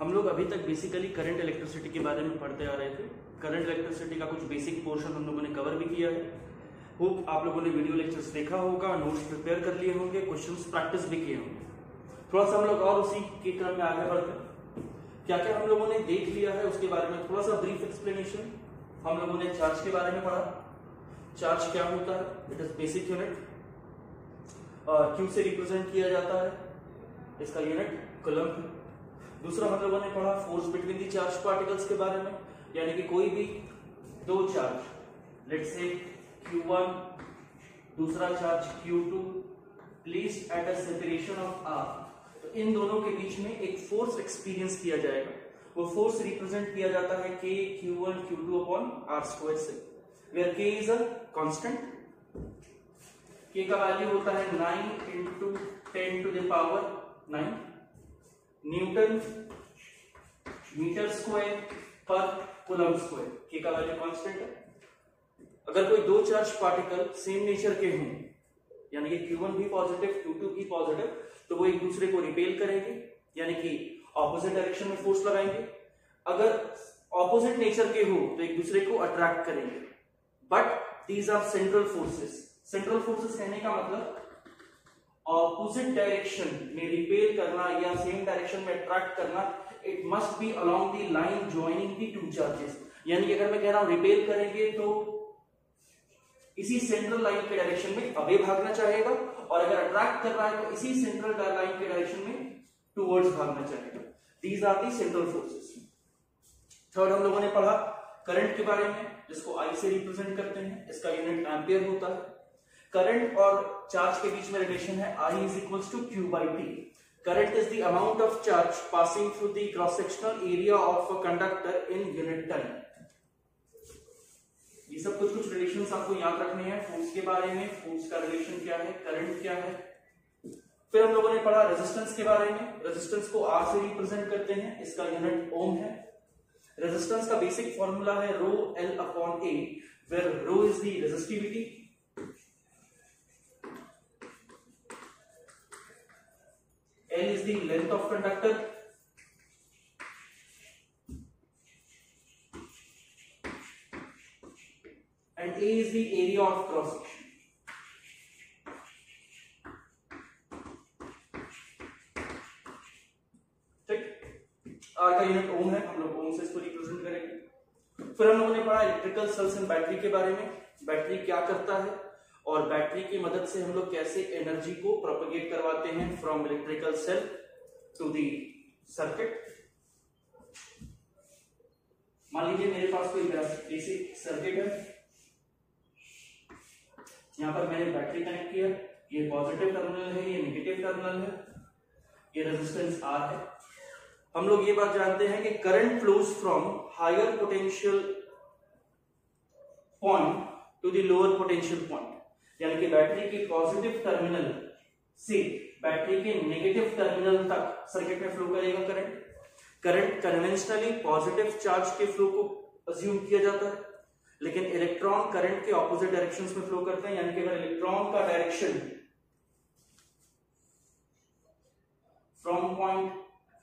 हम लोग अभी तक बेसिकली करंट इलेक्ट्रिसिटी के बारे में पढ़ते आ रहे थे। करंट इलेक्ट्रिसिटी का कुछ बेसिक पोर्शन हम लोगों ने कवर भी किया है। होप आप लोगों ने वीडियो लेक्चर्स देखा होगा, नोट्स प्रिपेयर कर लिए होंगे, क्वेश्चंस प्रैक्टिस भी किए होंगे। थोड़ा सा हम लोग और उसी के क्रम में आगे बढ़ते हैं। क्या क्या हम लोगों ने देख लिया है उसके बारे में थोड़ा सा ब्रीफ एक्सप्लेनेशन। हम लोगों ने चार्ज के बारे में पढ़ा। चार्ज क्या होता है, it is basic unit, Q से रिप्रेजेंट किया जाता है, इसका यूनिट कूलम्ब है। दूसरा हम लोगों ने पढ़ा force between the charge particles के बारे में, यानी कि कोई भी दो चार्ज लेट्स से Q1 दूसरा charge Q2 placed at a separation of R, तो इन दोनों के बीच में एक फोर्स एक्सपीरियंस किया जाएगा। वो फोर्स रिप्रेजेंट किया जाता है K Q1 Q2 upon R square से, where K is a constant. K का वैल्यू होता है 9 into 10 to the power 9 newton metre square पर कूलम्ब स्क्वायर। K का वैल्यू कांस्टेंट है। अगर कोई दो चार्ज पार्टिकल सेम नेचर के हों, यानी कि Q1 भी पॉजिटिव Q2 भी पॉजिटिव, तो वो एक दूसरे को रिपेल करेंगे, यानी कि ऑपोजिट डायरेक्शन में फोर्स लगाएंगे। अगर ऑपोजिट नेचर के हो तो एक दूसरे को अट्रैक्ट करेंगे। But these are central forces. Central forces कहने का मतलब ऑपोजिट डायरेक्शन में रिपेल करना या सेम डायरेक्शन में अट्रैक्ट करना, it must be along the line joining the two charges. यानी कि अगर मैं कह रहा हूं रिपेल करेंगे तो इसी सेंट्रल लाइन के डायरेक्शन में अवे भागना चाहेगा, और अगर अट्रैक्ट कर रहा है तो इसी सेंट्रल लाइन के डायरेक्शन में टुवर्ड्स भागना चाहेगा। These are the central forces. Third हम लोगों ने पढ़ा करंट के बारे में, जिसको I से रिप्रेजेंट करते हैं, इसका यूनिट एम्पियर होता है। करंट और चार्ज के बीच में रिलेशन है I is equals to Q by T. Current is the amount of charge passing through the cross-sectional area of a conductor in unit time. ये सब कुछ रिलेशंस आपको याद रखने हैं। फोर्स के बारे में, फोर्स का रिलेशन क्या है, करंट क्या है। फिर हम लोगों ने पढ़ा रेजिस्टेंस के बारे में। रेजिस्टेंस को R से रिप्रेजेंट करते हैं, इसका यूनिट ओम है। रेजिस्टेंस का बेसिक फॉर्मूला है rho L upon A, where rho is the resistivity, L is the length of conductor, and A is the area of cross section. ठीक, R का यूनिट ओम है, हम लोग ओम से इसको रिप्रेजेंट करेंगे। फिर हम लोगों ने पढ़ा इलेक्ट्रिकल सेल्स एंड बैटरी के बारे में। बैटरी क्या करता है और बैटरी की मदद से हम लोग कैसे एनर्जी को प्रोपेगेट करवाते हैं from electrical cell to the circuit. मान लीजिए मेरे पास कोई बेसिक सर्किट है, यहां पर मैंने बैटरी कनेक्ट किया, ये पॉजिटिव टर्मिनल है, ये नेगेटिव टर्मिनल है, ये रेजिस्टेंस R है। हम लोग ये बात जानते हैं कि current flows from higher potential point to the lower potential point, यानी कि बैटरी के पॉजिटिव टर्मिनल से बैटरी के नेगेटिव टर्मिनल तक सर्किट में फ्लो करेगा current. Current conventionally positive charge के फ्लो को अज्यूम किया जाता है, लेकिन इलेक्ट्रॉन करंट के ऑपोजिट डायरेक्शंस में फ्लो करते हैं। यानी कि अगर इलेक्ट्रॉन का direction from point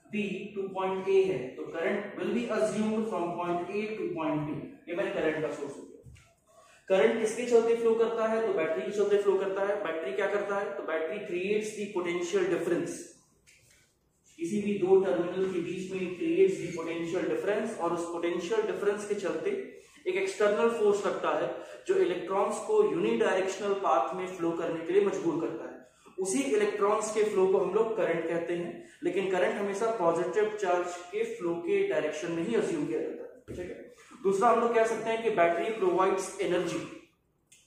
B to point A है, तो current will B assumed from point A two point B। ये मेरे करंट का सोर्स हो गया। करंट किसके चलते फ्लो करता है, तो बैटरी के चलते फ्लो करता है। बैटरी क्या करता है, तो battery creates the potential difference, किसी भी दो टर्मिनल के बीच में क्रिएट्स द पोटेंशियल डिफरेंस, और उस पोटेंशियल डिफरेंस के चलते एक एक्सटर्नल फोर्स लगता है जो इलेक्ट्रॉन्स को यूनिडायरेक्शनल पाथ में फ्लो करने के लिए मजबूर करता है। उसी इलेक्ट्रॉन्स के फ्लो को हम लोग करंट कहते हैं, लेकिन करंट हमेशा पॉजिटिव चार्ज के फ्लो के डायरेक्शन में ही अज्यूम किया जाता है। ठीक है। दूसरा हम लोग कह सकते हैं कि बैटरी प्रोवाइड्स एनर्जी।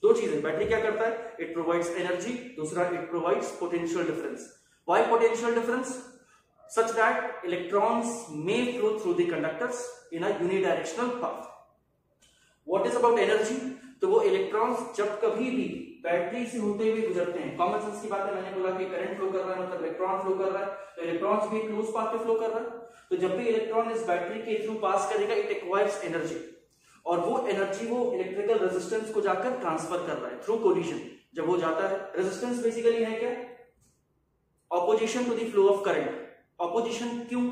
दो चीजें, बैटरी क्या करता है, इट प्रोवाइड्स एनर्जी, दूसरा it provides potential difference. Why potential difference? Such that electrons may flow through the conductors in a unidirectional path. What is about energy? तो वो इलेक्ट्रॉन्स जब कभी भी बैटरी से होते हुए गुजरते हैं, कॉमन सेंस की बात है, मैंने बोला कि करंट फ्लो कर रहा है मतलब इलेक्ट्रॉन फ्लो कर रहा है, तो इलेक्ट्रॉन्स भी क्लोज पाथ पे फ्लो कर रहा है। तो जब भी इलेक्ट्रॉन इस बैटरी के थ्रू पास करेगा, इट एक्वायर्स एनर्जी, और वो एनर्जी वो इलेक्ट्रिकल रेजिस्टेंस को जाकर ट्रांसफर कर रहा है थ्रू कोलिजन। जब वो जाता है, रेजिस्टेंस बेसिकली है क्या, opposition to the flow of current. Opposition क्यों?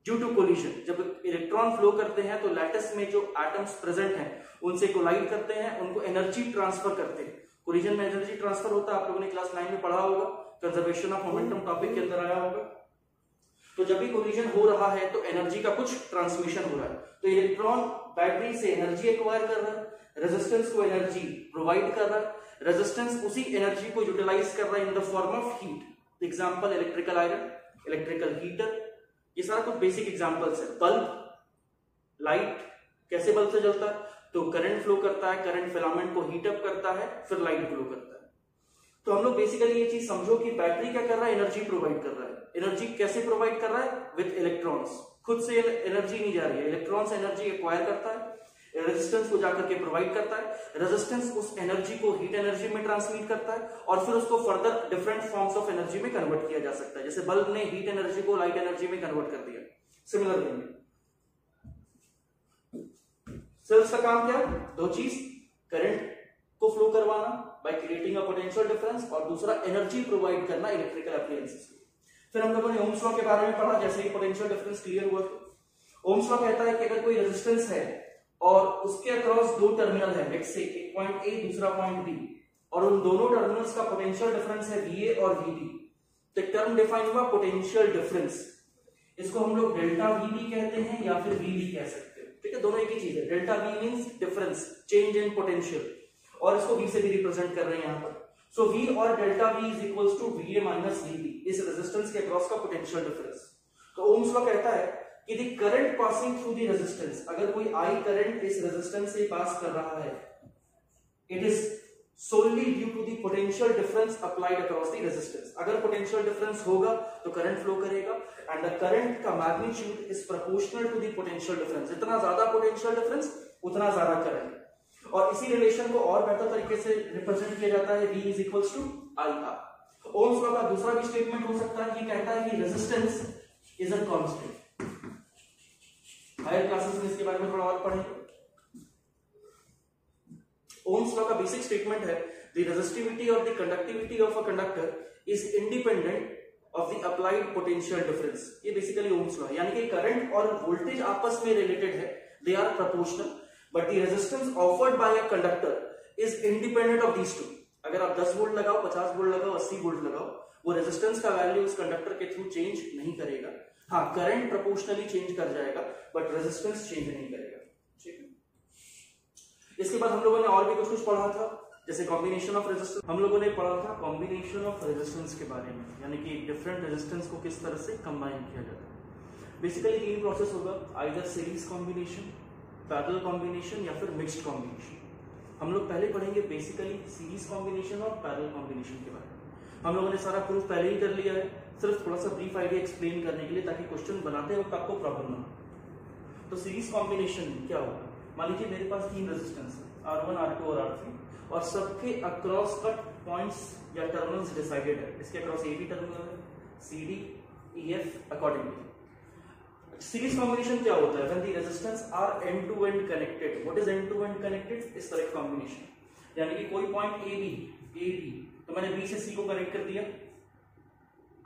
ड्यू टू कोलिजन, जब इलेक्ट्रॉन फ्लो करते हैं तो लैटिस में जो एटम्स प्रेजेंट हैं उनसे कोलाइड करते हैं, उनको एनर्जी ट्रांसफर करते हैं। कोलिजन में एनर्जी ट्रांसफर होता है, आप लोगों ने क्लास 9 में पढ़ा होगा, कंजर्वेशन ऑफ मोमेंटम टॉपिक के अंदर आया होगा। तो जब भी कोलिजन हो रहा है तो एनर्जी का कुछ ट्रांसमिशन हो रहा है, तो इलेक्ट्रॉन बैटरी से एनर्जी एक्वायर कर रहा है, रेजिस्टेंस को एनर्जी प्रोवाइड कर रहा है, रेजिस्टेंस उसी एनर्जी को यूटिलाइज कर रहा है in the form of heat. Example electrical iron, electrical heater, ये सारा कुछ बेसिक एग्जांपल्स है। बल्ब, लाइट, कैसे बल्ब से जलता है? तो करंट फ्लो करता है, करंट फिलामेंट को हीट अप करता है, फिर लाइट फ्लो करता है। तो हम लोग बेसिकली ये चीज समझो कि बैटरी क्या कर रहा है, एनर्जी प्रोवाइड कर रहा है। एनर्जी कैसे प्रोवाइड कर रहा है? विद इलेक्ट्रॉन्स, खुद से एनर्जी नहीं जा रही है, इलेक्ट्रॉन्स एनर्जी एक्वायर करता है, रेजिस्टेंस को जाकर के प्रोवाइड करता है, रेजिस्टेंस उस एनर्जी को हीट एनर्जी में ट्रांसमिट करता है और फिर उसको further different forms of energy में कन्वर्ट किया जा सकता है। जैसे बल्ब ने हीट एनर्जी को लाइट एनर्जी में कन्वर्ट कर दिया, सिमिलर वे में सेल्स का काम क्या है? दो चीज, करंट को फ्लो करवाना by creating a potential difference, और दूसरा एनर्जी प्रोवाइड करना इलेक्ट्रिकल एप्लायंसेस में। फिर हम लोगों ने ओम्स लॉ के बारे में पढ़ा, जैसे ही पोटेंशियल डिफरेंस क्लियर हुआ तो ओम्स लॉ कहता है कि अगर कोई रेजिस्टेंस है और उसके अक्रॉस दो टर्मिनल है, लेट्स से एक पॉइंट ए दूसरा पॉइंट बी, और उन दोनों टर्मिनल्स का पोटेंशियल डिफरेंस है VA और VB, तो एक टर्म डिफाइन हुआ पोटेंशियल डिफरेंस। इसको हम लोग डेल्टा VB कहते हैं या फिर VB कह सकते हैं, ठीक है, दोनों एक ही चीज है। Delta V means difference, change in potential, और इसको V से भी रिप्रेजेंट कर रहे हैं यहां पर। सो V और delta V is equals to VA minus VB, इस रेजिस्टेंस के अक्रॉस का पोटेंशियल डिफरेंस। तो ओम्स लॉ कहता है कि the current passing through the resistance, अगर कोई I करंट इस रेजिस्टेंस से पास कर रहा है, it is solely due to the potential difference applied across the resistance। अगर potential difference होगा तो करंट फ्लो करेगा, and the current का magnitude is proportional to the potential difference। जितना ज्यादा potential difference उतना ज्यादा करंट, और इसी रिलेशन को और बेहतर तरीके से रिप्रेजेंट किया जाता है V is equals to IR। Ohms law का दूसरा भी स्टेटमेंट हो सकता है, ये कहता है कि resistance is a constant. Higher classes में इसके बारे में थोड़ा और पढ़ेंगे। ओम्स लॉ का बेसिक स्टेटमेंट है, द रेजिस्टिविटी और the conductivity of a conductor is independent of the applied potential difference. ये बेसिकली ओम्स लॉ है, यानी कि करंट और वोल्टेज आपस में रिलेटेड है, they are proportional, but the resistance offered by a conductor is independent of these two. अगर आप 10 वोल्ट लगाओ, 50 वोल्ट लगाओ, 80 वोल्ट लगाओ, वो रेजिस्टेंस का वैल्यू उस कंडक्टर के थ्रू चेंज नहीं करेगा। हाँ, करंट प्रोपोर्शनली चेंज कर जाएगा, बट रेजिस्टेंस चेंज नहीं करेगा, ठीक है। इसके बाद हम लोगों ने और भी कुछ पढ़ा था, जैसे कॉम्बिनेशन ऑफ रेजिस्टेंस। हम लोगों ने पढ़ा था कॉम्बिनेशन ऑफ रेजिस्टेंस के बारे में, यानी कि डिफरेंट रेजिस्टेंस को किस तरह से कंबाइन किया जाता है। बेसिकली 3 प्रोसेस होगा, either series combination, parallel combination या फिर मिक्स्ड कॉम्बिनेशन। हम लोग पहले पढ़ेंगे बेसिकली सीरीज कॉम्बिनेशन और पैरेलल कॉम्बिनेशन के बारे में। हम लोगों ने सारा प्रूफ पहले ही कर लिया है, सिर्फ थोड़ा सा ब्रीफ आइडिया एक्सप्लेन करने के लिए, ताकि क्वेश्चन बनाते वक्त आपको प्रॉब्लम ना हो। तो सीरीज कॉम्बिनेशन क्या होगा? मान लीजिए मेरे पास 3 रेजिस्टेंस है, R1, R2 और R3, और सबके अक्रॉस कट पॉइंट्स या टर्मिनल्स डिसाइडेड है। इसके अक्रॉस ए बी टर्मिनल है, CD, EF accordingly. Series combination क्या होता है? When the resistance are end to end connected. What is end to end connected? इस तरह कॉम्बिनेशन, यानी कि कोई पॉइंट A B, तो मैंने B से C को कनेक्ट कर दिया,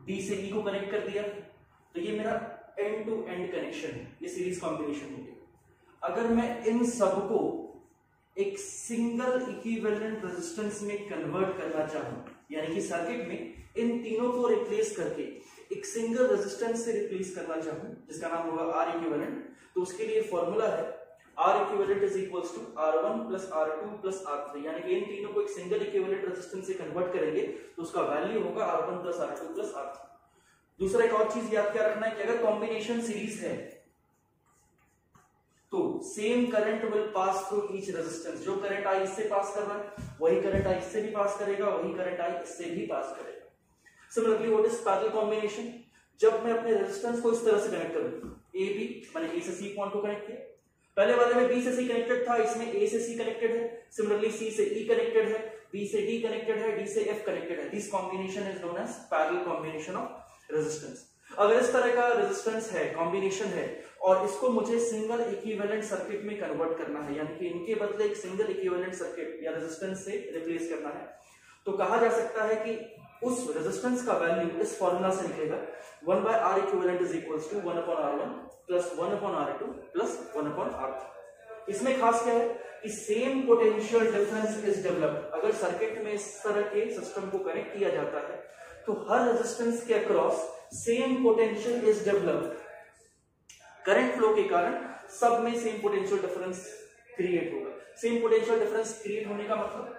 D से E को कनेक्ट कर दिया, तो ये मेरा एंड टू एंड कनेक्शन है, ये सीरीज कॉम्बिनेशन हो गया। अगर मैं इन सबको एक सिंगल इक्विवेलेंट रेजिस्टेंस में कन्वर्ट करना चाहूं, यानी कि सर्किट में इन तीनों को रिप्लेस करके एक सिंगल रेजिस्टेंस से रिप्लेस करना चाहूं, जिसका नाम होगा R इक्विवेलेंट, तो उसके लिए फॉर्मूला है R equivalent is equals to R1 plus R2 plus R3, यानी कि इन तीनों को एक सिंगल इक्विवेलेंट रेजिस्टेंस से कन्वर्ट करेंगे तो उसका वैल्यू होगा R1 plus R2 plus R3। दूसरा एक और चीज याद क्या रखना है कि अगर कॉम्बिनेशन सीरीज है तो same current will pass through each resistance. जो करंट I इससे पास कर रहा है वही करंट I इससे भी पास करेगा, वही करंट I इससे भी पास करेगा। Similarly what is parallel combination? जब मैं अपने रेजिस्टेंस को इस तरह से कनेक्ट करूं, A B, मैंने A से C पॉइंट को कनेक्ट किया, पहले वाले में B से C कनेक्टेड था, इसमें A से C कनेक्टेड है, सिमिलरली C से E कनेक्टेड है, B से D कनेक्टेड है, D से F कनेक्टेड है। This combination is known as parallel combination of resistance. अगर इस तरह का रेजिस्टेंस है, कॉम्बिनेशन है, और इसको मुझे सिंगल इक्विवेलेंट सर्किट में कन्वर्ट करना है, यानी कि इनके बदले एक सिंगल इक्विवेलेंट सर्किट या रेजिस्टेंस से रिप्लेस करना है, तो कहा जा सकता है कि उस रेजिस्टेंस का वैल्यू इस फॉर्मूला से निकलेगा 1 by R equivalent is equals to 1 upon R1 plus 1 upon R2 plus 1 upon R3। इसमें खास क्या है कि same potential difference is developed. अगर सर्किट में इस तरह के सिस्टम को कनेक्ट किया जाता है तो हर रेजिस्टेंस के across same potential is developed. Current flow के कारण सब में सेम पोटेंशियल डिफरेंस क्रिएट होगा। सेम पोटेंशियल डिफरेंस क्रिएट होने का मतलब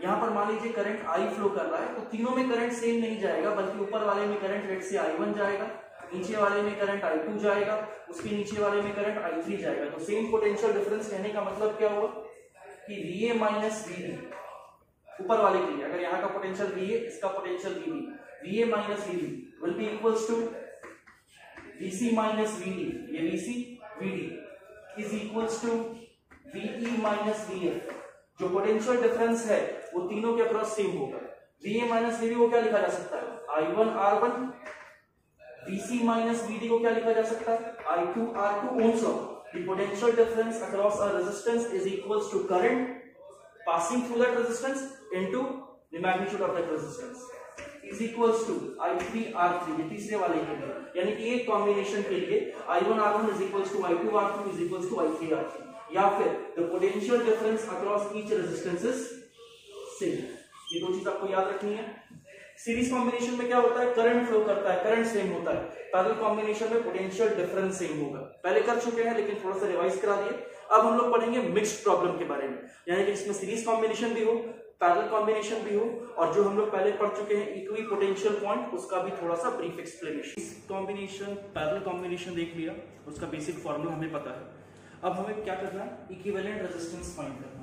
यहां पर मान लीजिए करंट I फ्लो कर रहा है तो तीनों में करंट सेम नहीं जाएगा, बल्कि ऊपर वाले में करंट रेट से I1 जाएगा, नीचे वाले में करंट I2 जाएगा, उसके नीचे वाले में करंट I3 जाएगा। तो सेम पोटेंशियल डिफरेंस कहने का मतलब क्या हुआ कि VA माइनस VB ऊपर वाले के लिए, अगर यहाँ का पोटेंशियल VA, इसका potential VB, VA minus VB will be equals to VC minus VD, ये VC VD is equals to VE minus VF। जो पोटेंशियल डिफरेंस है वो तीनों के अक्रॉस सेम होगा। VA माइनस VB को क्या लिखा जा सकता है I1 R1, VC minus VD को क्या लिखा जा सकता है I2 R2। Ohm's law, the potential difference across a resistance is equals to current passing through that resistance into the magnitude of that resistance is equals to I3 R3। ये तीसरे वाले के लिए, यानी कि एक कॉम्बिनेशन के लिए I1 R1 is equals to I2 R2 is equals to I3 R3, या फिर the potential difference across each resistance is same। ये दो चीज आपको याद रखनी है। सीरीज कॉम्बिनेशन में क्या होता है, करंट फ्लो करता है, करंट सेम होता है। पैरेलल कॉम्बिनेशन में पोटेंशियल डिफरेंस सेम होगा। पहले कर चुके हैं लेकिन थोड़ा सा रिवाइज करा दिए। अब हम लोग पढ़ेंगे मिक्स्ड प्रॉब्लम के बारे में, यानी कि इसमें सीरीज कॉम्बिनेशन भी हो, पैरेलल कॉम्बिनेशन भी हो, और जो हम लोग पहले पढ़ चुके हैं इक्वी पोटेंशियल पॉइंट, उसका भी थोड़ा सा brief explanation. Combination, parallel combination देख लिया, उसका बेसिक फॉर्मूला हमें पता है। अब हमें क्या करना है, इक्विवेलेंट रेजिस्टेंस फाइंड करना है।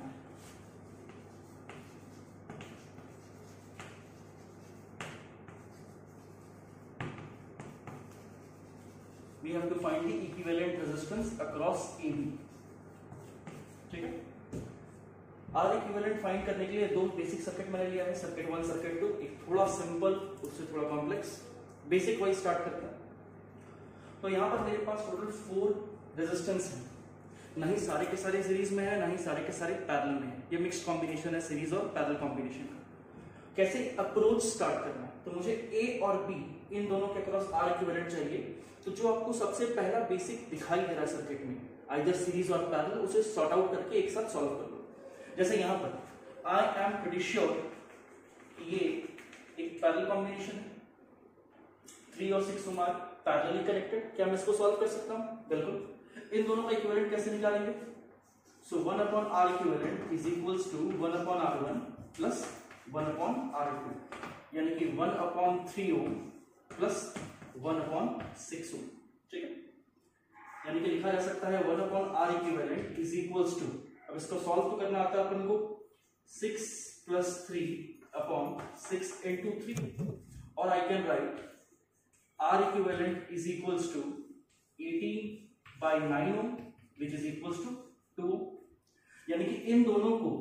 We have to find the equivalent resistance across AB। ठीक है, R इक्विवेलेंट फाइंड करने के लिए दो बेसिक सर्किट मैंने लिया है, सर्किट 1 सर्किट 2, एक थोड़ा सिंपल उससे थोड़ा कॉम्प्लेक्स। बेसिक वाइज स्टार्ट करते हैं। तो यहाँ पर मेरे पास टोटल 4 रेजिस्टेंस है, नहीं सारे के सारे सीरीज में है, नहीं सारे के सारे पैरेलल में है। ये मिक्स्ड कॉम्बिनेशन है सीरीज और पैरेलल कॉम्बिनेशन का। कैसे अप्रोच स्टार्ट करना है, तो मुझे A और B इन दोनों के अक्रॉस R इक्विवेलेंट चाहिए। तो जो आपको सबसे पहला बेसिक दिखाई दे रहा है सर्किट में, आइदर सीरीज और पैरेलल, उसे सॉर्ट आउट करके एक साथ सॉल्व कर लो। जैसे यहाँ पर आई एम प्रीटी श्योर ये एक पैरेलल कॉम्बिनेशन है, 3 और 6 ओम आर पैरेलली कनेक्टेड। क्या मैं इसको सॉल्व कर सकता हूँ? बिल्कुल। इन दोनों का इक्विवेलेंट कैसे निकालेंगे? So 1 upon R equivalent is equals to 1 upon R1 plus 1 upon R2, यानी कि 1 upon 3 ohm plus 1 upon 6 ohm. ठीक है, यानी कि लिखा जा सकता है 1 upon R equivalent is equals to, अब इसको सॉल्व तो करना आता है अपन को, 6 प्लस 3 अपॉन 6 इंटू 3, और I can write R equivalent is equals to 18 by 9 ohm which is equals to 2। यानी कि इन दोनों को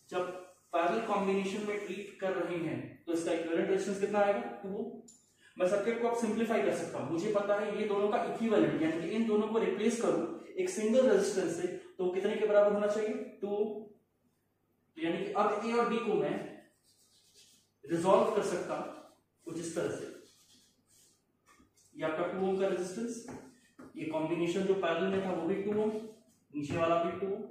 जब पैरेलल कॉम्बिनेशन में ट्रीट कर रहे हैं तो इसका इक्विवेलेंट रेजिस्टेंस कितना आएगा? 2। मैं सर्किट को अब सिंपलीफाई कर सकता हूं। मुझे पता है ये दोनों का इक्विवेलेंट, यानी कि इन दोनों को रिप्लेस करूं एक सिंगल रेजिस्टेंस से, तो कितने के बराबर होना चाहिए? 2। यानी कि अब A और B को मैं रिजॉल्व कर सकता हूं कुछ इस तरह से। ये आपका 2 ओम का रेजिस्टेंस, ये कॉम्बिनेशन जो पैरेलल में था वो भी 2 ओम, नीचे वाला भी 2 ओम।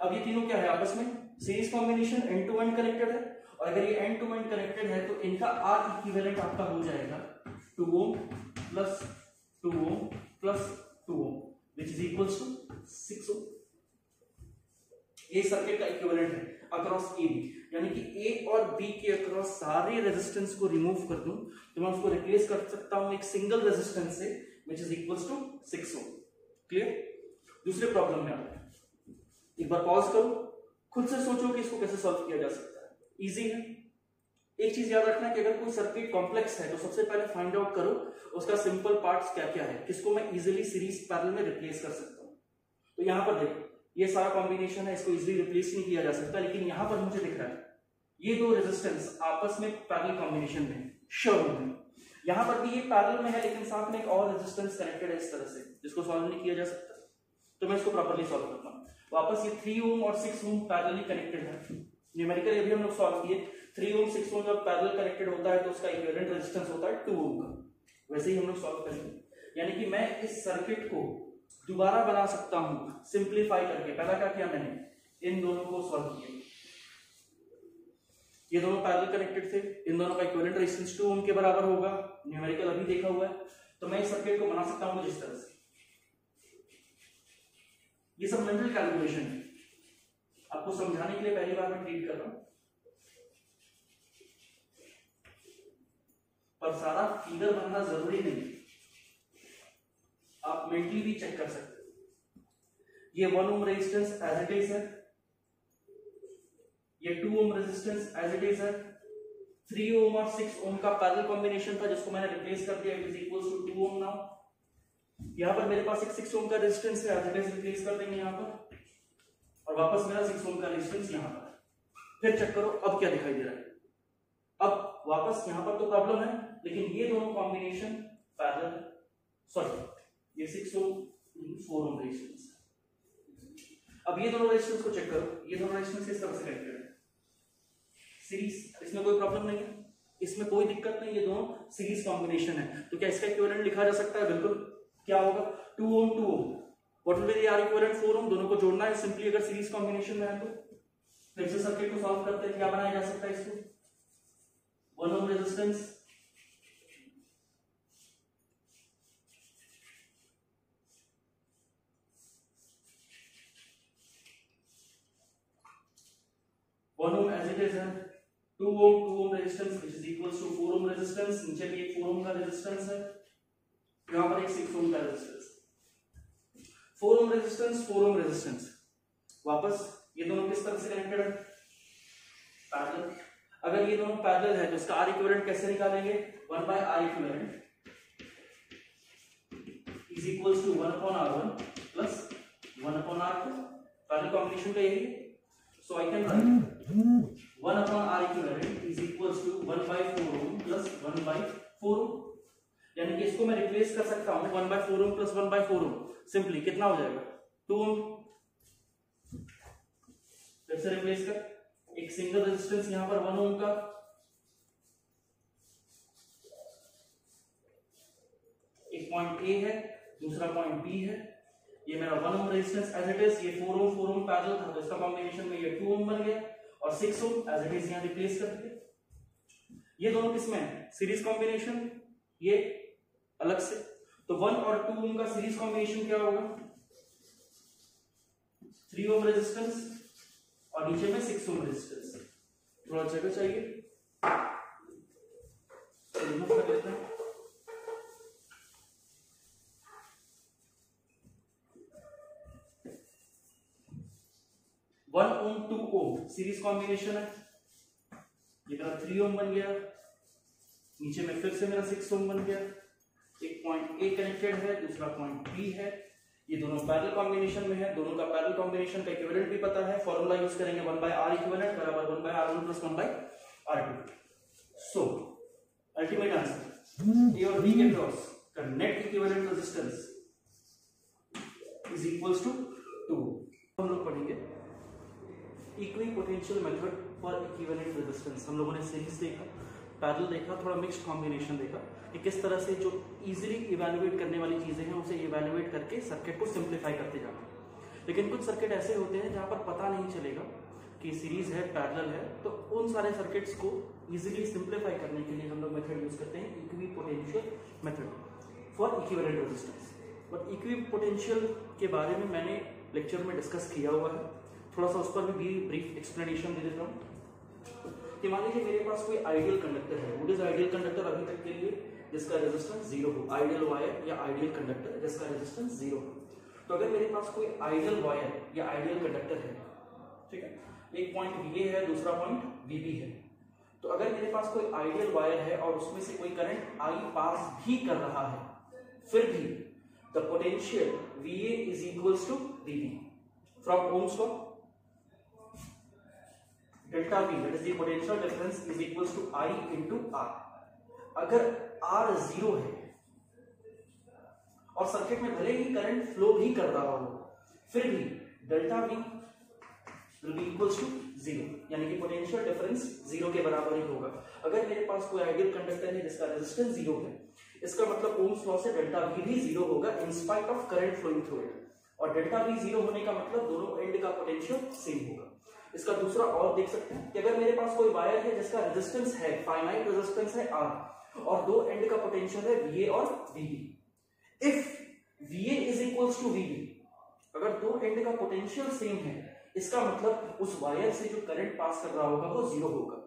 अब ये तीनों क्या है आपस में? Series combination, end to end connected है, और अगर ये एंड टू एंड कनेक्टेड है तो इनका R इक्विवेलेंट आपका हो जाएगा 2 ohm plus 2 ohm plus 2 ohm which is equals to 6 ohm. ये सर्किट का इक्विवेलेंट है अक्रॉस AB, यानी कि A और B के अक्रॉस सारे रेजिस्टेंस को रिमूव कर दूं तो मैं उसको रिप्लेस कर सकता हूं एक सिंगल रेजिस्टेंस से which is equals to 6 ohm. Clear? दूसरे प्रॉब्लम में आते हैं। एक बार पॉज करो, खुद से सोचो कि इसको कैसे सॉल्व किया जा सकता है। इजी है। एक चीज याद रखना कि अगर कोई सर्किट कॉम्प्लेक्स है तो सबसे पहले फाइंड आउट करो उसका सिंपल पार्ट्स क्या क्या है, किसको मैं इजीली सीरीज पैरेलल में रिप्लेस कर सकता हूं। तो यहां पर देखो, ये सारा कॉम्बिनेशन है, इसको इजीली रिप्लेस नहीं किया जा सकता, लेकिन यहां पर मुझे दिख रहा है ये दो रेजिस्टेंस आपस में पैरेलल कॉम्बिनेशन में श्योर होंगे। यहां पर भी ये पैरेलल में है लेकिन साथ में एक और रेजिस्टेंस कनेक्टेड है इस तरह से, जिसको सॉल्व नहीं किया जा सकता। तो मैं इसको प्रॉपर्ली सॉल्व करता हूं। वापस ये 3 ओम और 6 ओम पैरेलली कनेक्टेड है। न्यूमेरिकली अभी हम लोग सॉल्व किए, 3 ओम 6 ओम जब पैरेलल कनेक्टेड होता है तो उसका इक्विवेलेंट रेजिस्टेंस होता है 2 ओम का। वैसे ही हम लोग सॉल्व करेंगे, यानी कि मैं इस सर्किट को दोबारा बना सकता हूं सिंप्लीफाई करके। पहला क्या किया मैंने, इन दोनों को सॉल्व किया, ये दोनों पैरेलल कनेक्टेड थे, इन दोनों का इक्विवेलेंट रेजिस्टेंस 2 ओम के बराबर होगा, न्यूमेरिकल अभी देखा हुआ है। तो मैं इस सर्किट को बना सकता हूं जिस तरह से, ये सब मेंटल कैलकुलेशन है, आपको समझाने के लिए पहली बार मैं ट्रीट कर रहा हूं, पर सारा फिगर बनना जरूरी नहीं, आप मेंटली भी चेक कर सकते हो। ये 1 ohm resistance as it is है, ये 2 ohm resistance as it is है, 3 ओम और 6 ओम का पैरेलल कॉम्बिनेशन था जिसको मैंने रिप्लेस कर दिया, it is equals to 2 ohm now. यहां पर मेरे पास एक 6 ओम का रेजिस्टेंस है, एज इट इज रिप्लेस कर देंगे यहां पर, और वापस मेरा 6 ओम का रेजिस्टेंस यहां पर। फिर चेक करो अब क्या दिखाई दे रहा है, अब वापस यहां पर तो प्रॉब्लम है, लेकिन ये दोनों कॉम्बिनेशन पैरेलल, सॉरी ये 6 ओम 4 ओम रेजिस्टेंस। अब ये दोनों रेजिस्टेंस को चेक करो, ये दोनों रेजिस्टेंस इस तरह से कनेक्टेड है सीरीज, इसमें कोई प्रॉब्लम नहीं है, इसमें कोई दिक्कत नहीं, ये दोनों सीरीज कॉम्बिनेशन है। तो क्या इसका इक्विवेलेंट लिखा जा सकता है? बिल्कुल। क्या होगा? 2 ohm 2 ohm, what will be the R equivalent 4 ohm, दोनों को जोड़ना है सिंपली अगर सीरीज कॉम्बिनेशन में है तो। फिर से सर्किट को सॉल्व करते हैं, क्या बनाया जा सकता है इसको, 1 ohm resistance, as it is है, 2 ohm resistance which is equals to 4 ohm resistance, नीचे भी एक 4 ओम का रेजिस्टेंस है, यहां पर एक 6 ओम का resistance, 4 ohm resistance 4 ohm resistance, वापस ये दोनों किस तरह से कनेक्टेड है? पैरेलल। अगर ये दोनों पैरेलल है तो इसका आर इक्विवेलेंट कैसे निकालेंगे? 1 by R equivalent is equals to 1 upon r1 plus 1 upon r2, parallel combination का यही है। So I can write 1 upon R equivalent is equals to 1 by 4 ohm plus 1 by 4 ohm, यानी कि इसको मैं रिप्लेस कर सकता हूं 1 by 4 ohm plus 1 by 4 ohm, simply कितना हो जाएगा? 2 ohm। फिर से रिप्लेस कर, एक सिंगल रेजिस्टेंस यहां पर 1 ohm का, एक पॉइंट A है, दूसरा पॉइंट B है, ये मेरा 1 ohm resistance as it is, ये 4 ओम पैरेलल था तो इसका कॉम्बिनेशन में ये 2 ओम बन गया, और 6 ओम एज इट इज यहां रिप्लेस कर दिया। ये दोनों किसमें है? सीरीज कॉम्बिनेशन, ये अलग से। तो 1 और 2 ओम का सीरीज कॉम्बिनेशन क्या होगा? 3 ओम रेजिस्टेंस और नीचे में 6 ओम रेजिस्टेंस। थोड़ा जगह चाहिए तो रिमूव कर लेते हैं। One ohm 2 ohm series combination है, ये मेरा 3 ओम बन गया, नीचे में फिर से मेरा 6 ओम बन गया, एक पॉइंट ए कनेक्टेड है, दूसरा पॉइंट बी है, ये दोनों पैरेलल कॉम्बिनेशन में है, दोनों का पैरेलल कॉम्बिनेशन का इक्विवेलेंट भी पता है, फॉर्मूला यूज करेंगे 1 बाय आर इक्विवेलेंट बराबर 1 by r1 plus 1 by r2। So ultimate answer A और बी के क्रॉस का net equivalent resistance is equals to 2। हम लोग पढ़ेंगे equipotential method for equivalent resistance. हम लोगों ने सीरीज देखा, पैरेलल देखा, थोड़ा मिक्स्ड कॉम्बिनेशन देखा कि किस तरह से जो इजीली इवैल्यूएट करने वाली चीजें हैं उसे इवैल्यूएट करके सर्किट को सिंप्लीफाई करते जाना। लेकिन कुछ सर्किट ऐसे होते हैं जहां पर पता नहीं चलेगा कि सीरीज है पैरेलल है, तो उन सारे सर्किट्स को इजीली सिंप्लीफाई करने के लिए हम लोग मेथड यूज करते हैं equipotential method for equivalent resistance. But equipotential के बारे में मैंने लेक्चर में डिस्कस किया हुआ है, थोड़ा सा उस पर भी ब्रीफ एक्सप्लेनेशन दे देता हूँ कि मान लीजिए मेरे पास कोई आइडियल कंडक्टर है। What is ideal conductor? अभी तक के लिए जिसका रेजिस्टेंस 0 हो, आइडियल वायर या आइडियल कंडक्टर जिसका रेजिस्टेंस 0 हो। तो अगर मेरे पास कोई आइडियल वायर या आइडियल कंडक्टर है, ठीक है, एक पॉइंट VA है, दूसरा पॉइंट VB है, तो अगर मेरे पास कोई आइडियल वायर है और उसमें से कोई करंट I पास भी कर रहा है, फिर भी the potential VA is equals to VB from Ohm's law. Delta V that is the potential difference is equals to I into R। अगर R 0 है और सर्किट में भले ही करंट फ्लो भी कर रहा हो, फिर भी delta V will be equals to 0, यानी कि पोटेंशियल डिफरेंस 0 के बराबर ही होगा। अगर मेरे पास कोई आइडियल कंडक्टर है जिसका रेजिस्टेंस 0 है, इसका मतलब ओम्स लॉ से डेल्टा वी भी 0 होगा in spite of current flowing through it, और डेल्टा वी 0 होने का मतलब दोनों एंड का पोटेंशियल सेम होगा। इसका दूसरा और देख सकते हैं कि अगर मेरे पास कोई वायर है जिसका रेजिस्टेंस है, फाइनाइट रेजिस्टेंस है R, और दो एंड का पोटेंशियल है VA और VB, if VA is equals to VB, अगर दो एंड का पोटेंशियल सेम है, इसका मतलब उस वायर से जो करंट पास कर रहा होगा वो 0 होगा।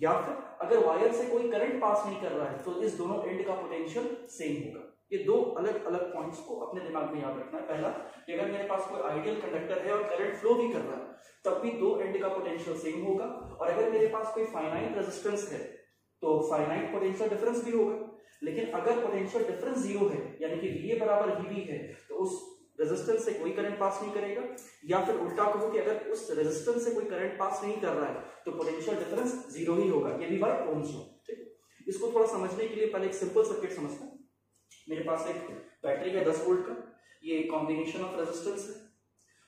या फिर अगर वायर से कोई करंट पास नहीं कर रहा है तो इस दोनों एंड का पोटेंशियल सेम होगा। ये दो अलग अलग पॉइंट्स को अपने दिमाग में याद रखना है। पहला कि अगर मेरे पास कोई आइडियल कंडक्टर है और करंट फ्लो भी कर रहा है तब भी दो एंड का पोटेंशियल सेम होगा, और अगर मेरे पास कोई फाइनाइट रेजिस्टेंस है तो फाइनाइट पोटेंशियल डिफरेंस भी होगा। लेकिन अगर पोटेंशियल डिफरेंस 0 है, यानी कि VA बराबर VB है, तो उस रेजिस्टेंस से कोई करंट पास नहीं करेगा, या फिर उल्टा कहो कि अगर उस रेजिस्टेंस से कोई करंट पास नहीं कर रहा है तो पोटेंशियल डिफरेंस 0 ही होगा, ये भी बाय ओम्स लॉ। ठीक, इसको थोड़ा समझने के लिए पहले एक सिंपल सर्किट समझते हैं। मेरे पास एक बैटरी है 10 वोल्ट का, ये कॉम्बिनेशन ऑफ रेजिस्टेंस है,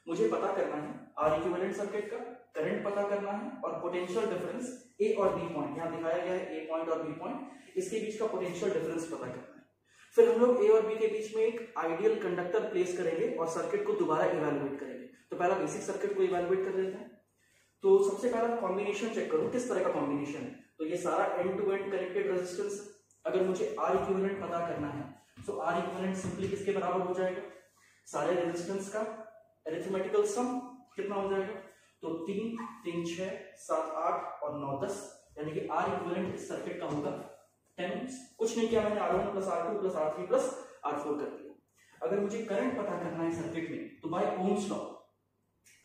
मुझे पता करना है आर इक्विवेलेंट सर्किट का, करंट पता करना है, और पोटेंशियल डिफरेंस ए और बी पॉइंट, यहाँ दिखाया गया है ए पॉइंट और बी पॉइंट, इसके बीच का पोटेंशियल डिफरेंस पता करना है। फिर हम लोग ए और बी के बीच में एक आइडियल कंडक्टर प्लेस करेंगे और सर्किट को दोबारा इवैल्यूएट करेंगे। तो पहला बेसिक सर्किट को इवैल्यूएट कर लेते हैं। तो सबसे पहला कॉम्बिनेशन चेक करो किस तरह का कॉम्बिनेशन है। तो ये सारा end to end connected resistance है। अगर मुझे आर इक्विवेलेंट पता करना है तो आर इक्विवेलेंट सिंपली किसके बराबर हो जाएगा, सारे रेजिस्टेंस का अरिथमेटिकल सम कितना हो जाएगा, तो 3, 3, 6, 7, 8 और 9, 10, यानी कि आर इक्विवेलेंट इस सर्किट का होगा 10। कुछ नहीं किया मैंने, R1 plus R2 plus R3 plus R4 कर दिया। अगर मुझे करंट पता करना है सर्किट में तो by Ohm's law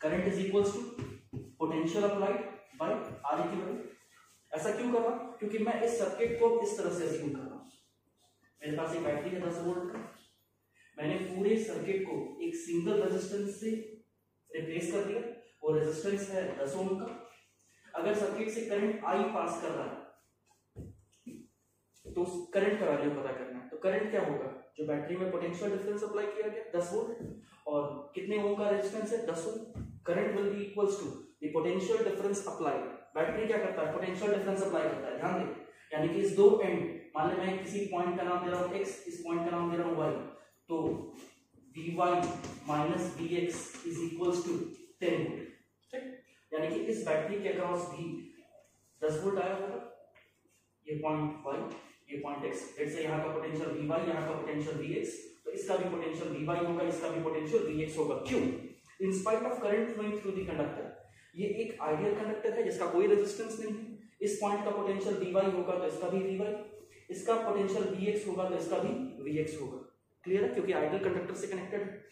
current is equals to potential applied by R equivalent. ऐसा क्यों कर रहा हूं, क्योंकि मैं इस सर्किट को इस तरह से अज्यूम कर रहा हूं। मेरे पास एक बैटरी है 10 वोल्ट का, मैंने पूरे सर्किट को एक सिंगल रेजिस्टेंस से रिप्लेस कर दिया, वो रेजिस्टेंस है 10 ओम का। अगर सर्किट से करंट I पास कर रहा है तो करंट का वैल्यू पता करना है। तो करंट क्या होगा, जो बैटरी में पोटेंशियल डिफरेंस अप्लाई किया गया 10 वोल्ट, और कितने ओम का रेजिस्टेंस है 10 ohm, current will be equals to the potential difference applied. Battery क्या करता है, पोटेंशियल डिफरेंस अप्लाई करता है, ध्यान दें, यानी कि इस दो एंड, मान ले मैं किसी पॉइंट का नाम दे रहा हूं x, इस पॉइंट का नाम दे रहा हूं y, तो vy minus vx is equals to 10 volt. ठीक, यानी कि इस बैटरी के अक्रॉस भी 10 वोल्ट आया होगा, ये पॉइंट y, ये पॉइंट x, जैसे यहाँ का पोटेंशियल vy, यहाँ का पोटेंशियल vx, तो इसका भी पोटेंशियल vy होगा, इसका भी पोटेंशियल vx होगा। क्यों, in spite of current flowing through the conductor, ये एक आइडियल कंडक्टर है जिसका कोई रेजिस्टेंस नहीं है। इस पॉइंट का पोटेंशियल vy होगा तो इसका भी vy, इसका पोटेंशियल vx होगा तो इसका भी vx होगा। क्लियर है, क्योंकि आइडियल कंडक्टर से कनेक्टेड है।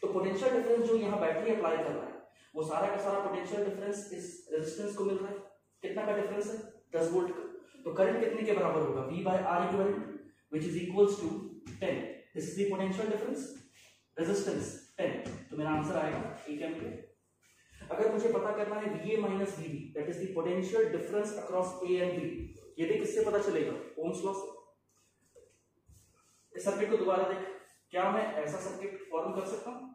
तो पोटेंशियल डिफरेंस जो यहाँ बैटरी अप्लाई कर रहा है वो सारा का सारा पोटेंशियल डिफरेंस इस रेजिस्टेंस को मिल रहा है। कितना का डिफरेंस है, 10 वोल्ट का। तो करंट कितने के बराबर होगा, V by R equivalent, which is equals to 10. This is the potential difference, resistance 10. तो मेरा आंसर आएगा 1 एम्पीयर। अगर मुझे पता करना है VA minus VB, that is the potential difference across A and B, ये भी किससे पता चलेगा, ओम्स लॉ से। इस सर्किट को दोबारा देख, क्या मैं ऐसा सर्किट फॉर्म कर सकता हूं,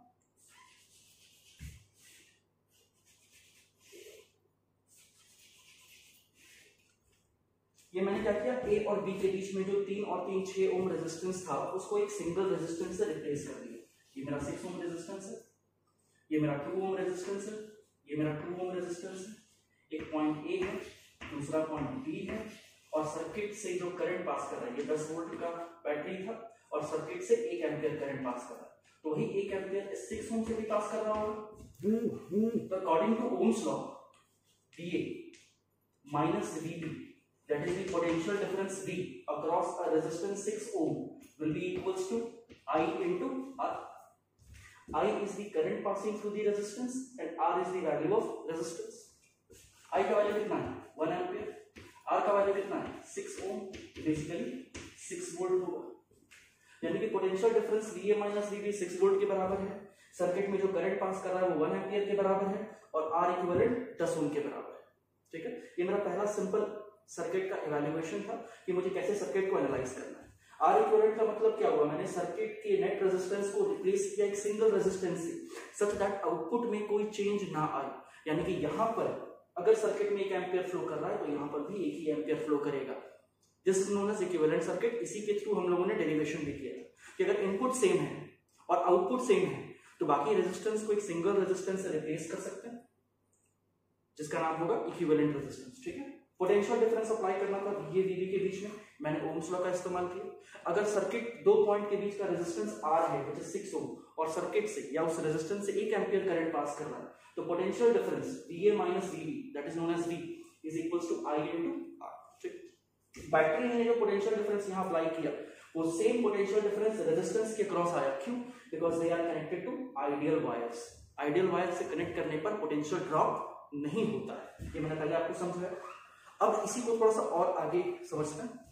ये मैंने क्या किया, ए और बी के बीच में जो 3 और 3 6 ओम रेजिस्टेंस था उसको एक सिंगल रेजिस्टेंस से रिप्लेस कर दिया। ये मेरा 6 ओम रेजिस्टेंस है, ये मेरा 2 ओम रेजिस्टेंस है, ये मेरा 2 ओम रेजिस्टेंस है। एक पॉइंट ए है, दूसरा पॉइंट बी है, और सर्किट से जो करंट पास कर रहा है, ये 10 वोल्ट का बैटरी था और सर्किट से 1 एम्पीयर करंट पास कर रहा है, तो वही 1 एम्पीयर 6 ओम से भी पास कर रहा होगा। तो according to Ohm's law, VA minus VB, that is the potential difference V across a resistance 6 ohm, will be equals to I into R. I is the current passing through the resistance and R is the value of resistance. I का value कितना है, 1 ampere, R का value कितना है, 6 ओम, basically 6 volt होगा। यानी कि potential difference VA minus VB 6 volt के बराबर है, सर्किट में जो करंट पास कर रहा है वो 1 एम्पीयर के बराबर है, और R इक्विवेलेंट 10 ओम के बराबर है। ठीक है, ये मेरा पहला सिंपल सर्किट का इवैल्यूएशन था कि मुझे कैसे सर्किट को एनालाइज करना है। आर इक्विवेलेंट का मतलब क्या हुआ, मैंने सर्किट के नेट रेजिस्टेंस को रिप्लेस किया एक सिंगल रेजिस्टेंस से, सच दैट आउटपुट में कोई चेंज ना आए। यानी कि यहाँ पर अगर सर्किट में 1 एम्पियर फ्लो कर रहा है तो यहाँ पर भी 1 ही एम्पियर फ्लो करेगा। This is known as equivalent circuit. इसी के थ्रू हम लोगों ने डेरिवेशन भी किया कि अगर इनपुट सेम है और आउटपुट सेम है तो बाकी रेजिस्टेंस को एक सिंगल रेजिस्टेंस से रिप्लेस कर सकते हैं, जिसका नाम होगा इक्विवेलेंट रेजिस्टेंस। ठीक है, पोटेंशियल डिफरेंस अप्लाई करना था VA VB के बीच में, मैंने ओम्स लॉ का इस्तेमाल किया। अगर सर्किट 2 पॉइंट के बीच का रेजिस्टेंस R है व्हिच इज 6 ओम और सर्किट से या उस रेजिस्टेंस से 1 एम्पियर करंट पास कर रहा है तो potential difference VA minus VB that is known as V is equals to I into R। ठीक, बैटरी ने जो पोटेंशियल डिफरेंस यहां अप्लाई किया वो सेम पोटेंशियल डिफरेंस रेजिस्टेंस के क्रॉस आया। क्यों? Because they are connected to ideal wires. Ideal wire से कनेक्ट करने पर पोटेंशियल ड्रॉप नहीं होता है, ये मैंने पहले आपको समझाया। अब इसी को थोड़ा सा और आगे समझते हैं।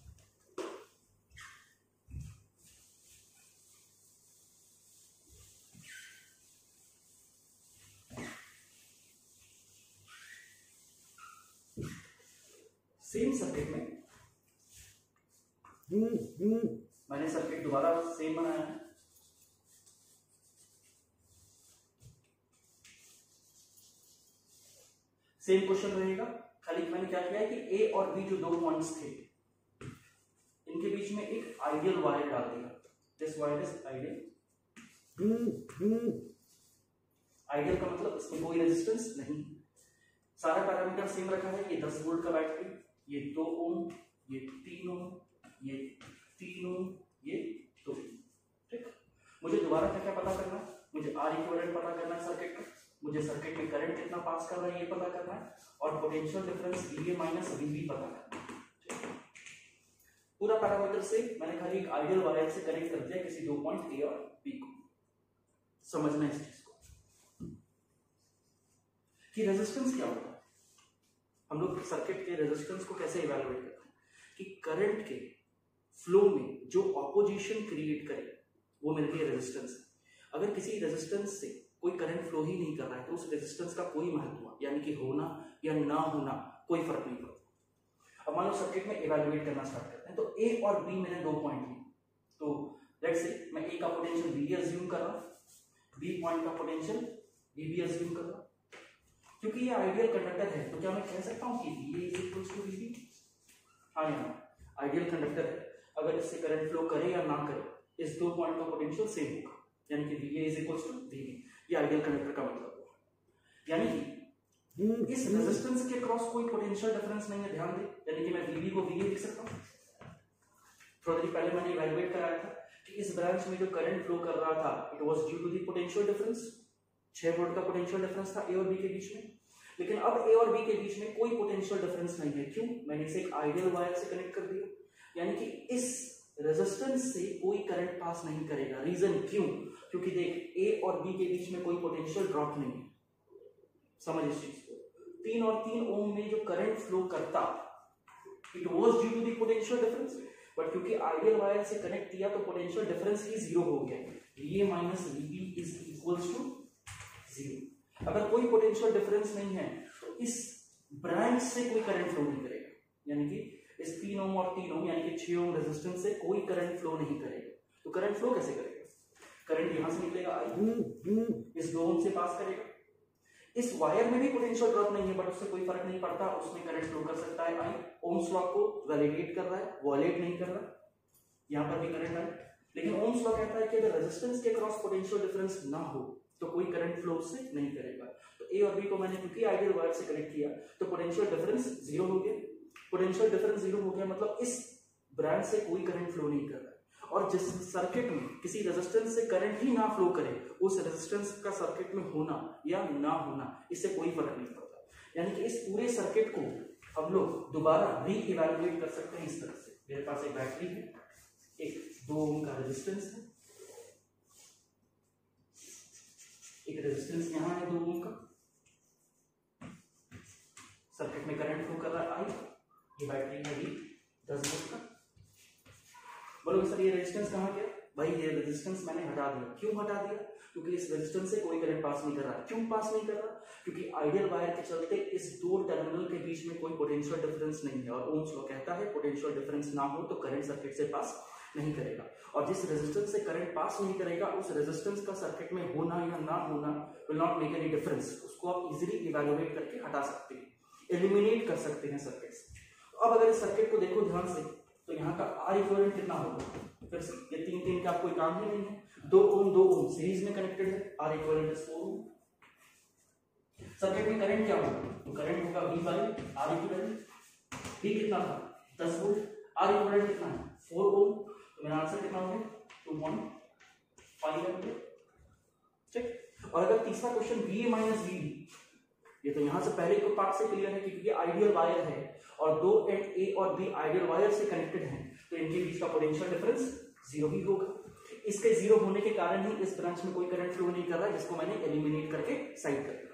सेम सर्किट में मैंने सर्किट दोबारा सेम बनाया है। सेम क्वेश्चन रहेगा, खाली मैंने क्या किया है कि A और B जो 2 पॉइंट्स थे इनके बीच में एक आइडियल वायर डाल दिया। This wire is ideal. Ideal का मतलब इसमें कोई रेजिस्टेंस नहीं, सारा पैरामीटर सेम रखा है। ये 10 वोल्ट का बैटरी, ये 2 ओम, ये 3 ओम, ये 3 ओम, ये 2। ठीक, मुझे दोबारा क्या क्या पता करना है? मुझे R इक्विवेलेंट पता करना है सर्किट का, मुझे सर्किट में करंट कितना पास कर रहा है ये पता करना है, और potential difference VA minus VB पता करना है। पूरा पैरामीटर से मैंने खाली एक आइडियल वायर से कनेक्ट कर दिया किसी 2 पॉइंट A और B को। समझना इस चीज को कि रेजिस्टेंस क्या होता है। हम लोग सर्किट के रेजिस्टेंस को कैसे इवैल्यूएट करते हैं कि करंट के फ्लो में जो ऑपोजिशन क्रिएट करे वो मिलती है रेजिस्टेंस। अगर किसी रेजिस्टेंस से कोई करंट फ्लो ही नहीं कर रहा है तो उस रेजिस्टेंस का कोई महत्व यानी कि होना या ना होना कोई फर्क नहीं पड़ता। अब मान लो सर्किट में इवैल्यूएट करना स्टार्ट करते हैं तो A और B मैंने 2 पॉइंट लिए, तो लेट्स से मैं A का पोटेंशियल VA अज्यूम कर रहा हूं, B पॉइंट का पोटेंशियल VB अज्यूम कर रहा हूं। क्योंकि ये आइडियल कंडक्टर है तो क्या मैं कह सकता हूं कि VA is equals to VB? हाँ या ना? आइडियल कंडक्टर है, अगर इससे करंट फ्लो करे या ना करे इस 2 पॉइंट का पोटेंशियल सेम होगा, यानी कि VA is equals to VB। ये आइडियल कंडक्टर का मतलब हुआ, यानी कि इस रेजिस्टेंस के क्रॉस कोई पोटेंशियल डिफरेंस नहीं है। ध्यान दें, यानी कि मैं VB को VA लिख सकता हूं। थोड़ी देर पहले मैंने इवैल्यूएट कराया था कि इस ब्रांच में जो करंट फ्लो कर रहा था it was due to the potential difference. 6 volt का पोटेंशियल डिफरेंस था A और B के बीच में, लेकिन अब A और B के बीच में कोई पोटेंशियल डिफरेंस नहीं है। क्यों? मैंने इसे एक आइडियल वायर से कनेक्ट कर दिया, यानी कि इस रेजिस्टेंस से कोई करंट पास नहीं करेगा। रीजन क्यों? क्योंकि देख A और B के बीच में कोई पोटेंशियल ड्रॉप नहीं है। समझ इस चीज को, 3 और 3 ओम में जो करंट फ्लो करता it was due to the potential difference, but क्योंकि आइडियल वायर से कनेक्ट किया तो पोटेंशियल डिफरेंस ही 0 हो गया। VA minus VB is equals to 0। अगर कोई पोटेंशियल डिफरेंस नहीं है तो इस ब्रांच से कोई करंट फ्लो नहीं करेगा, यानी कि इस 3 ओम और 3 ओम यानी कि 6 ओम रेजिस्टेंस से कोई करंट फ्लो नहीं करेगा। तो करंट फ्लो कैसे करेगा? करंट यहां से निकलेगा I, इस 2 ओम से पास करेगा। इस वायर में भी पोटेंशियल ड्रॉप नहीं है बट उससे कोई फर्क नहीं पड़ता, उसमें करंट फ्लो कर सकता है I। ओम्स लॉ को वैलिडेट कर रहा है, वॉलेट नहीं कर रहा। यहां पर भी करंट है, लेकिन ओम्स लॉ कहता है कि अगर रेजिस्टेंस के क्रॉस पोटेंशियल डिफरेंस ना हो तो कोई करंट फ्लो से नहीं करेगा। तो A और B को मैंने क्योंकि आइडियल वायर से कनेक्ट किया तो पोटेंशियल डिफरेंस 0 हो गया। पोटेंशियल डिफरेंस 0 हो गया मतलब इस ब्रांच से कोई करंट फ्लो नहीं कर रहा है, और जिस सर्किट में किसी रेजिस्टेंस से करंट ही ना फ्लो करे उस रेजिस्टेंस का सर्किट में होना या ना होना इससे कोई फर्क नहीं पड़ता। यानी कि इस पूरे सर्किट को हम लोग दोबारा री इवैल्यूएट कर सकते हैं इस तरह से। मेरे पास एक बैटरी है, एक 2 ओम का रेजिस्टेंस है, एक रेजिस्टेंस यहां है 2 ओम का, सर्किट में करंट फ्लो कर रहा है I, ये बैटरी है भी 10 वोल्ट का। बोलोगे सर ये रेजिस्टेंस कहां गया? भाई ये रेजिस्टेंस मैंने हटा दिया। क्यों हटा दिया? क्योंकि इस रेजिस्टेंस से कोई करंट पास नहीं कर रहा। क्यों पास नहीं कर रहा? क्योंकि आइडियल वायर के चलते इस 2 टर्मिनल के बीच में कोई पोटेंशियल डिफरेंस नहीं है, और ओम्स लॉ कहता है पोटेंशियल डिफरेंस ना हो तो करंट सर्किट से पास नहीं करेगा, और जिस रेजिस्टेंस से करंट पास नहीं करेगा उस रेजिस्टेंस का सर्किट में होना या ना होना will not make any difference. उसको आप इजीली इवैल्यूएट करके हटा सकते हैं, एलिमिनेट कर सकते हैं सर्किट से। तो अब अगर इस सर्किट को देखो ध्यान से, तो यहाँ का आर इक्विवेलेंट कितना होगा, फिर से ये 3 का आप कोई काम ही नहीं है, 2 ओम सीरीज में कनेक्टेड है, R equivalent is 4 ohm. Circuit में करंट क्या होगा, तो करंट होगा V by R equivalent. V कितना था 10 वोल्ट, आर इक्विवेलेंट कितना है 4 ओम, तो मेरा आंसर कितना हो गया 2.5 एम्पीयर। ठीक। और अगर तीसरा क्वेश्चन VA माइनस VB, ये तो यहां से पहले के पार्ट से क्लियर है क्योंकि ये आइडियल वायर है और दो एंड A और B आइडियल वायर से कनेक्टेड हैं, तो इनके बीच का पोटेंशियल डिफरेंस 0 ही होगा। इसके 0 होने के कारण ही इस ब्रांच में कोई करंट फ्लो नहीं कर रहा है, जिसको मैंने एलिमिनेट करके साइड कर दिया।